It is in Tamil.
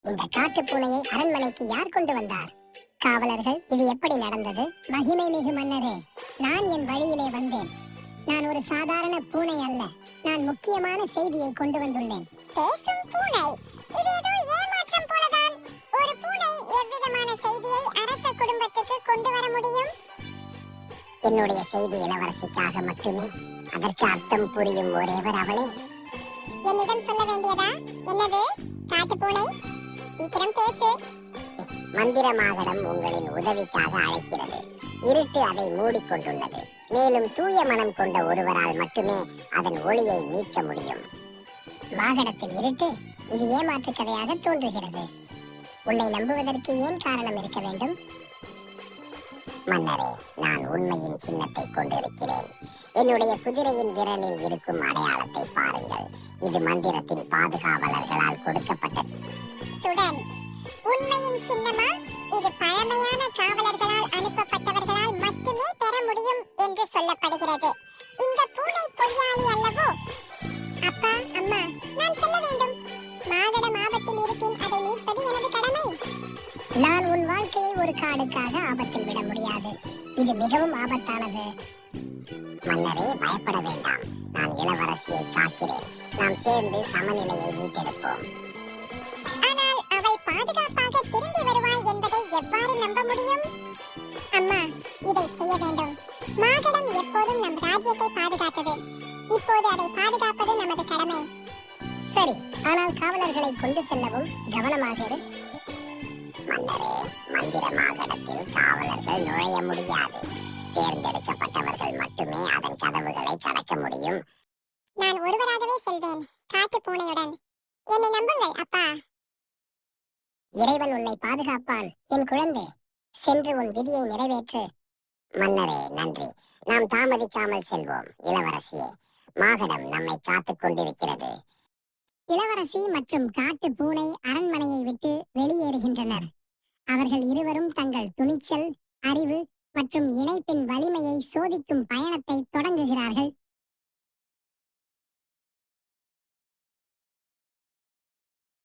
இந்த காட்டு பூனையை அரண்மனைக்கு யார் கொண்டு வந்தார்? காவலர்கள், இது எப்படி நடந்தது? மகிமை மிகு மன்னரே, நான் என் வழியிலே வந்தேன். நான் ஒரு சாதாரண பூனை அல்ல. நான் முக்கியமான செய்தியை கொண்டு வந்துள்ளேன். பேசும் பூனை, இது ஏதோ ஏமாற்றம் போலதான். ஒரு பூனை எவ்விதமான செய்தியை அரச குடும்பத்துக்கு கொண்டு வர முடியும்? என்னுடைய செய்தி இளவரசிக்காக மட்டுமே. அதற்கு அர்த்தம் புரியும் ஒரேவர் அவளே. என்னிடம் சொல்ல வேண்டியதா? என்னது காட்டு பூனை, சீக்கிரம் பேசு. மந்திரமாகடம் உங்களின் உதவிக்காக அழைக்கிறது. இருட்டு அதை மூடிக்கொண்டுள்ளது. மேலும் தூய மனம் கொண்ட ஒருவரால் மட்டுமே அதன் ஒளியை மீட்க முடியும். மாகடத்தில் இருட்டு? இது ஏமாற்று கதையாக தோன்றுகிறது. உன்னை நம்புவதற்கு ஏன் காரணம் இருக்க வேண்டும்? மன்னரே, நான் உண்மையின் சின்னத்தை கொண்டிருக்கிறேன். என்னுடைய குதிரையின் விரலில் இருக்கும் அடையாளத்தை பாருங்கள். இது மந்திரத்தின் பாதுகாவலர்களால் கொடுக்கப்பட்டது. உண்மையின் சின்னமா? இது பழமையான காவலர்களால் அனுப்பப்பட்டவர்களால் மட்டுமே பெற முடியும் என்று சொல்லப்படுகிறது. இந்த பூனை பொய்யாளி அல்லவோ? அப்பா, அம்மா, நான் செல்ல வேண்டும். மாகடம் ஆபத்தில் இருப்பின் அதை மீட்பது எனது கடமை. நான் உன் வாழ்க்கையை ஒரு காடுக்காக ஆபத்தில் விட முடியாது. இது மிகவும் ஆபத்தானது. மன்னரே, பயப்பட வேண்டாம். நான் இளவரசியை காக்கிறேன். நாம் சேர்ந்து சமநிலையை மீட்டெடுப்போம். ஆனால் அவள் பாதுகாப்பாக திரும்பி வருவாள் என்பதை எவ்வாறு நம்ப முடியும்? அம்மா, இதை செய்ய வேண்டும். மாகடம் எப்போதும் நம் ராஜ்யத்தை பாதுகாத்தது. இப்போது அதை பாதுகாப்பது நமது கடமை. சரி, ஆனால் காவலர்களை கொண்டு செல்லவும் கவனமாக இரு. மன்னரே, மந்திர மாகடத்தில் காவலர்கள் நுழைய முடியாது. தேர்ந்தெடுக்கப்பட்டவர்கள் மட்டுமே அதன் கதவுகளை கடக்க முடியும். நான் ஒருவராகவே செல்வேன், காட்டு பூனையுடன். என்னை நம்புங்கள் அப்பா. இறைவன் உன்னை பாதுகாப்பான் என் குழந்தை. சென்று உன் விதியை நிறைவேற்று. மன்னரே, நன்றி. நாம் தாமதிக்காமல் செல்வோம். இளவரசியே, மாகடம் நம்மை காத்துக் கொண்டிருக்கிறது. இளவரசி மற்றும் காட்டு பூனை அரண்மனையை விட்டு வெளியேறுகின்றனர். அவர்கள் இருவரும் தங்கள் துணிச்சல், அறிவு மற்றும் இணைப்பின் வலிமையை சோதிக்கும் பயணத்தை தொடங்குகிறார்கள்.